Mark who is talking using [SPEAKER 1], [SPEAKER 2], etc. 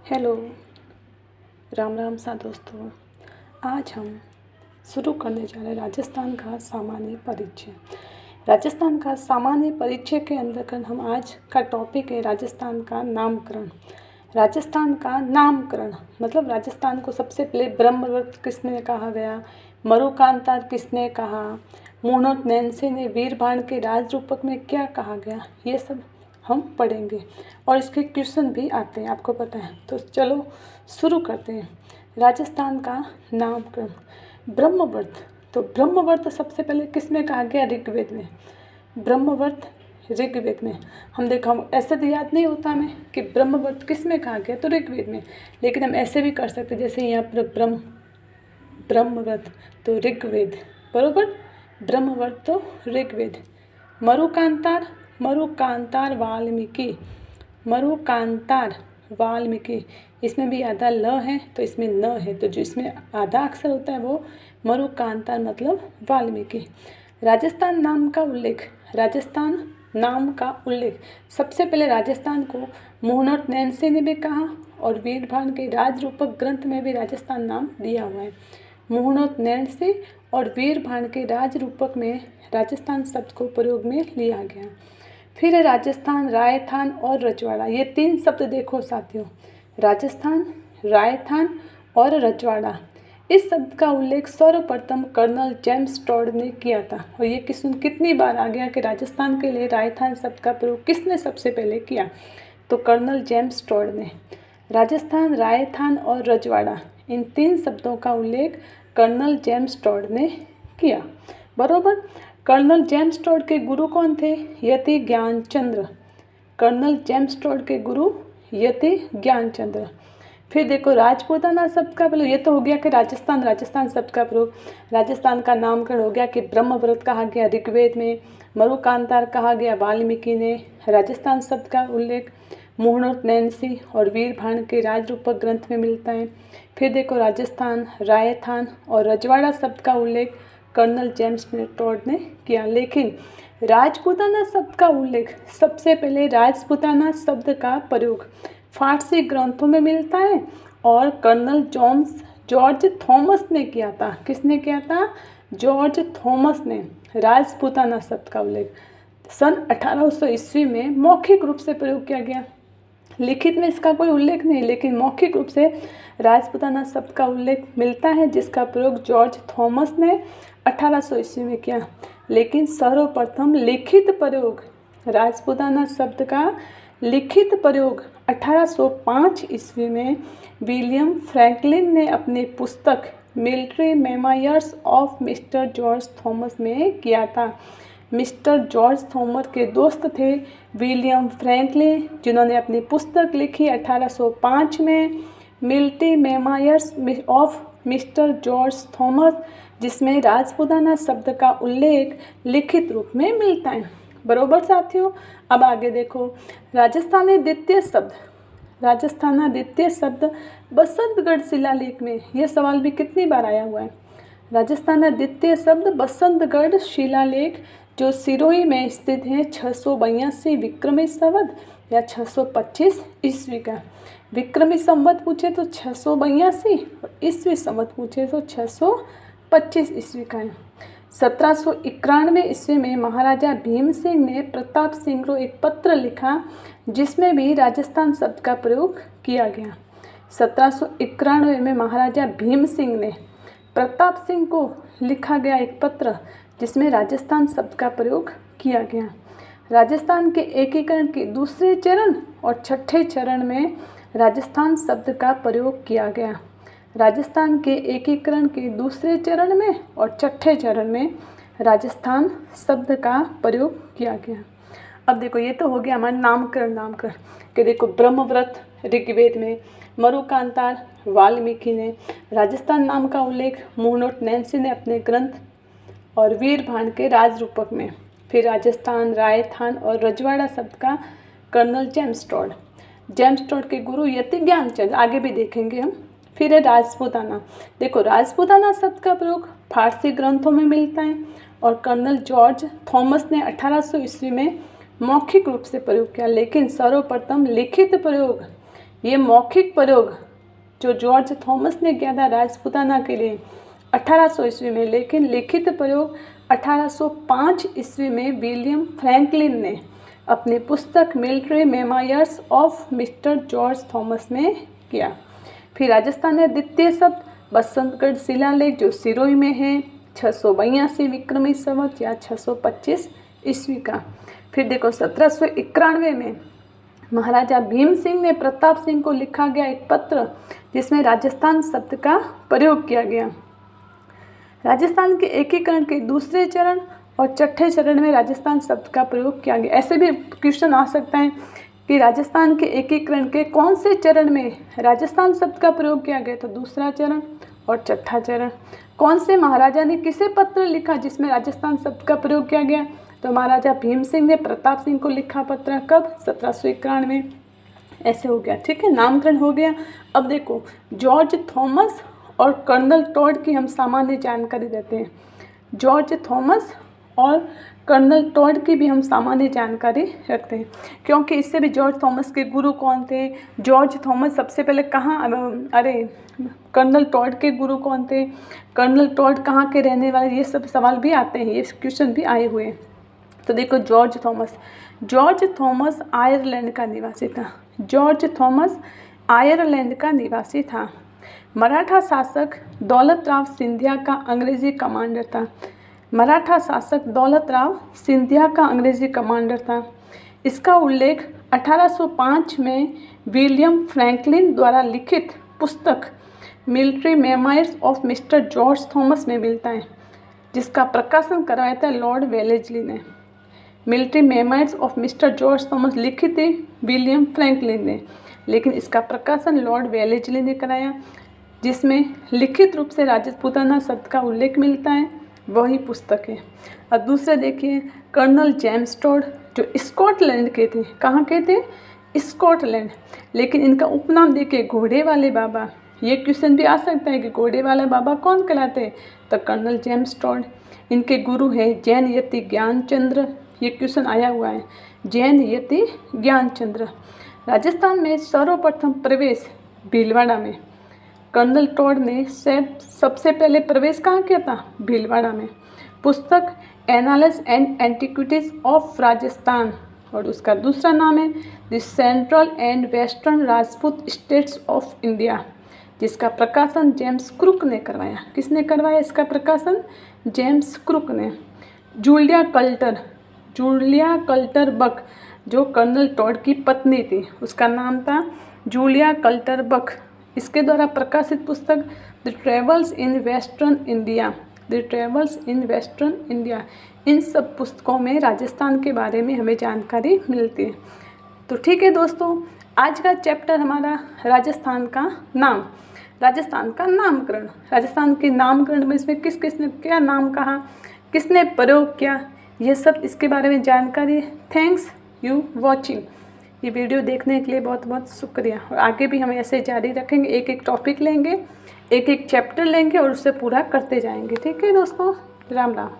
[SPEAKER 1] Hello, Ram Ram सा दोस्तों। आज हम शुरू करने जा रहे हैं राजस्थान का सामान्य परिचय। राजस्थान का सामान्य परिचय के अंतर्गत हम आज का टॉपिक है राजस्थान का नामकरण। राजस्थान का नामकरण मतलब राजस्थान को सबसे पहले ब्रह्मवृत किसने कहा गया, मरुकांतार किसने कहा, मूर्णोत नैन्सी ने वीरभान के राज रूपक में क्या कहा गया, ये सब हम पढ़ेंगे और इसके क्वेश्चन भी आते हैं, आपको पता है। तो चलो शुरू करते हैं। राजस्थान का नामकरण ब्रह्मवर्त। तो ब्रह्मवर्त सबसे पहले किसमें कहा गया, ऋग्वेद में। ब्रह्मवर्त ऋग्वेद में। हम ऐसे तो याद नहीं होता हमें कि ब्रह्मवर्त किस में कहा गया, तो ऋग्वेद में। लेकिन हम ऐसे भी कर सकते, जैसे यहाँ पर ब्रह्मवर्त तो ऋग्वेद, बरोबर। ब्रह्मवर्त तो ऋग्वेद। मरुकांतार वाल्मीकि, इसमें भी आधा ल है तो इसमें न है, तो जो इसमें आधा अक्षर होता है वो मरुकांतार मतलब वाल्मीकि। राजस्थान नाम का उल्लेख सबसे पहले राजस्थान को मूर्णोत नैन्सी ने भी कहा और वीरभान के राजरूपक ग्रंथ में भी राजस्थान नाम दिया हुआ है। मूर्णोत नैन्सी और वीरभान के राजरूपक में राजस्थान शब्द को प्रयोग में लिया गया। फिर है राजस्थान, रायथान और रजवाड़ा। ये तीन शब्द देखो साथियों, राजस्थान, रायथान और रजवाड़ा। इस शब्द का उल्लेख सर्वप्रथम कर्नल जेम्स टॉड ने किया था। और ये कितनी बार आ गया कि राजस्थान के लिए रायथान शब्द का प्रयोग किसने सबसे पहले किया, तो कर्नल जेम्स टॉड ने। राजस्थान, रायथान और रजवाड़ा, इन तीन शब्दों का उल्लेख कर्नल जेम्स टॉड ने किया, बरोबर। कर्नल जेम्स टॉड के गुरु कौन थे, यति ज्ञानचंद्र। कर्नल जेम्स टॉड के गुरु यति ज्ञानचंद्र। फिर देखो राजपूताना शब्द का प्रयोग, ये तो हो गया कि राजस्थान शब्द का प्रयोग। राजस्थान का नामकरण हो गया कि ब्रह्मव्रत कहा गया ऋग्वेद में, मरुकांतार कहा गया वाल्मीकि ने। राजस्थान शब्द का उल्लेख मूर्णोत नैन्सी और वीरभान के राजरूपक ग्रंथ में मिलता है। फिर देखो राजस्थान, रायथान और रजवाड़ा शब्द का उल्लेख कर्नल जेम्स टॉड ने किया। लेकिन राजपूताना शब्द का उल्लेख सबसे पहले राजपूताना शब्द का प्रयोग फारसी ग्रंथों में मिलता है और कर्नल जॉर्ज थॉमस ने किया था। किसने किया था, जॉर्ज थॉमस ने राजपूताना शब्द का उल्लेख सन 1800 ईस्वी में मौखिक रूप से प्रयोग किया गया। लिखित में इसका कोई उल्लेख नहीं, लेकिन मौखिक रूप से राजपूताना शब्द का उल्लेख मिलता है, जिसका प्रयोग जॉर्ज थॉमस ने 1800 ईस्वी में किया। लेकिन सर्वप्रथम लिखित प्रयोग राजपूताना शब्द का लिखित प्रयोग 1805 ईस्वी में विलियम फ्रैंकलिन ने अपनी पुस्तक military memoirs of mister George Thomas में किया था। मिस्टर जॉर्ज थॉमस के दोस्त थे विलियम फ्रैंकलिन, जिन्होंने अपनी पुस्तक लिखी 1805 में military memoirs of mister George Thomas, जिसमें राजपूताना शब्द का उल्लेख लिखित रूप में मिलता है, बरोबर साथियों। अब आगे देखो राजस्थानी द्वितीय शब्द बसंतगढ़ शिलालेख में। यह सवाल भी कितनी बार आया हुआ है। राजस्थान द्वितीय शब्द बसंतगढ़ शिलालेख जो सिरोही में स्थित है 682 विक्रमी संवत या 625 ईस्वी का। विक्रमी संवत पूछे तो 682 और ईस्वी संवत पूछे तो 625 ईस्वी का है। 1791 ईस्वी में महाराजा भीम सिंह ने प्रताप सिंह को एक पत्र लिखा, जिसमें भी राजस्थान शब्द का प्रयोग किया गया। 1791 में महाराजा भीम सिंह ने प्रताप सिंह को लिखा गया एक पत्र, जिसमें राजस्थान शब्द का प्रयोग किया गया। राजस्थान के एकीकरण के दूसरे चरण और छठे चरण में राजस्थान शब्द का प्रयोग किया गया। राजस्थान के एकीकरण के दूसरे चरण में और छठे चरण में राजस्थान शब्द का प्रयोग किया गया। अब देखो ये तो हो गया हमारा नामकरण कि देखो ब्रह्मव्रत ऋग्वेद में, मरुकांतार वाल्मीकि ने, राजस्थान नाम का उल्लेख मूर्णोत नैन्सी ने अपने ग्रंथ और वीरभान के राजरूपक में। फिर राजस्थान, रायथान और रजवाड़ा शब्द का कर्नल जेम्स टॉड के गुरु यति ज्ञानचंद्र, आगे भी देखेंगे हम। फिर है राजपूताना। देखो राजपूताना शब्द का प्रयोग फारसी ग्रंथों में मिलता है और कर्नल जॉर्ज थॉमस ने 1800 ईस्वी में मौखिक रूप से प्रयोग किया। लेकिन सर्वप्रथम लिखित प्रयोग ये मौखिक प्रयोग जो जॉर्ज थॉमस ने किया था राजपूताना के लिए 1800 ईस्वी में, लेकिन लिखित प्रयोग 1805 ईस्वी में विलियम फ्रैंकलिन ने अपनी पुस्तक military memoirs of mister George Thomas में किया। फिर राजस्थान में द्वितीय शब्द बसंतगढ़ शिलालेख जो सिरोही में है 682 विक्रमी संवत या 625 ईस्वी का। फिर देखो 1791 में महाराजा भीम सिंह ने प्रताप सिंह को लिखा गया एक पत्र जिसमें राजस्थान शब्द का प्रयोग किया गया। राजस्थान के एकीकरण के दूसरे चरण और छठे चरण में राजस्थान शब्द का प्रयोग किया गया। ऐसे भी क्वेश्चन आ सकता है कि राजस्थान के एकीकरण के कौन से चरण में राजस्थान शब्द का प्रयोग किया गया, तो दूसरा चरण और छठा चरण। कौन से महाराजा ने किसे पत्र लिखा जिसमें राजस्थान शब्द का प्रयोग किया गया, तो महाराजा भीम सिंह ने प्रताप सिंह को लिखा पत्र, कब, 1791। ऐसे हो गया, ठीक है, नामकरण हो गया। अब देखो जॉर्ज थॉमस और कर्नल टॉड की हम सामान्य जानकारी देते हैं। जॉर्ज थॉमस और कर्नल टॉड की भी हम सामान्य जानकारी रखते हैं, क्योंकि इससे भी जॉर्ज थॉमस के गुरु कौन थे, जॉर्ज थॉमस सबसे पहले कहाँ, कर्नल टॉड के गुरु कौन थे, कर्नल टॉड कहाँ के रहने वाले, ये सब सवाल भी आते हैं, ये क्वेश्चन भी आए हुए हैं। तो देखो जॉर्ज थॉमस आयरलैंड का निवासी था। जॉर्ज थॉमस आयरलैंड का निवासी था। मराठा शासक दौलत राव सिंधिया का अंग्रेजी कमांडर था। मराठा शासक दौलत राव सिंधिया का अंग्रेजी कमांडर था। इसका उल्लेख 1805 में विलियम फ्रैंकलिन द्वारा लिखित पुस्तक military memoirs of mister George Thomas में मिलता है, जिसका प्रकाशन करवाया था लॉर्ड वेलेस्ली ने। Military memoirs of mister George Thomas लिखी थी विलियम फ्रैंकलिन ने, लेकिन इसका प्रकाशन लॉर्ड वेलेस्ली ने कराया, जिसमें लिखित रूप से राजपूताना शब्द का उल्लेख मिलता है, वही पुस्तक है। और दूसरे देखिए कर्नल जेम्स टॉड जो स्कॉटलैंड के थे। कहाँ के थे, स्कॉटलैंड, लेकिन इनका उपनाम देखिए घोड़े वाले बाबा। ये क्वेश्चन भी आ सकता है कि घोड़े वाला बाबा कौन कहलाते, तो कर्नल जेम्स टॉड। इनके गुरु है जैन यति ज्ञानचंद्र, ये क्वेश्चन आया हुआ है, जैन यति ज्ञानचंद्र। राजस्थान में सर्वप्रथम प्रवेश भीलवाड़ा में। कर्नल टॉड ने सबसे पहले प्रवेश कहाँ किया था, भीलवाड़ा में। पुस्तक annals and antiquities of Rajasthan, और उसका दूसरा नाम है the central and western Rajput states of India, जिसका प्रकाशन जेम्स क्रुक ने करवाया। किसने करवाया इसका प्रकाशन, जेम्स क्रुक ने। जूलिया कल्टर बक जो कर्नल टॉड की पत्नी थी, उसका नाम था जूलिया कल्टर बक। इसके द्वारा प्रकाशित पुस्तक the travels in western India. इन सब पुस्तकों में राजस्थान के बारे में हमें जानकारी मिलती है। तो ठीक है दोस्तों, आज का चैप्टर हमारा राजस्थान का नामकरण। राजस्थान के नामकरण में इसमें किस किसने क्या नाम कहा, किसने प्रयोग किया, ये सब इसके बारे में जानकारी। Thanks you watching. ये वीडियो देखने के लिए बहुत बहुत शुक्रिया। और आगे भी हम ऐसे जारी रखेंगे, एक एक टॉपिक लेंगे, एक एक चैप्टर लेंगे और उससे पूरा करते जाएंगे। ठीक है दोस्तों, राम राम।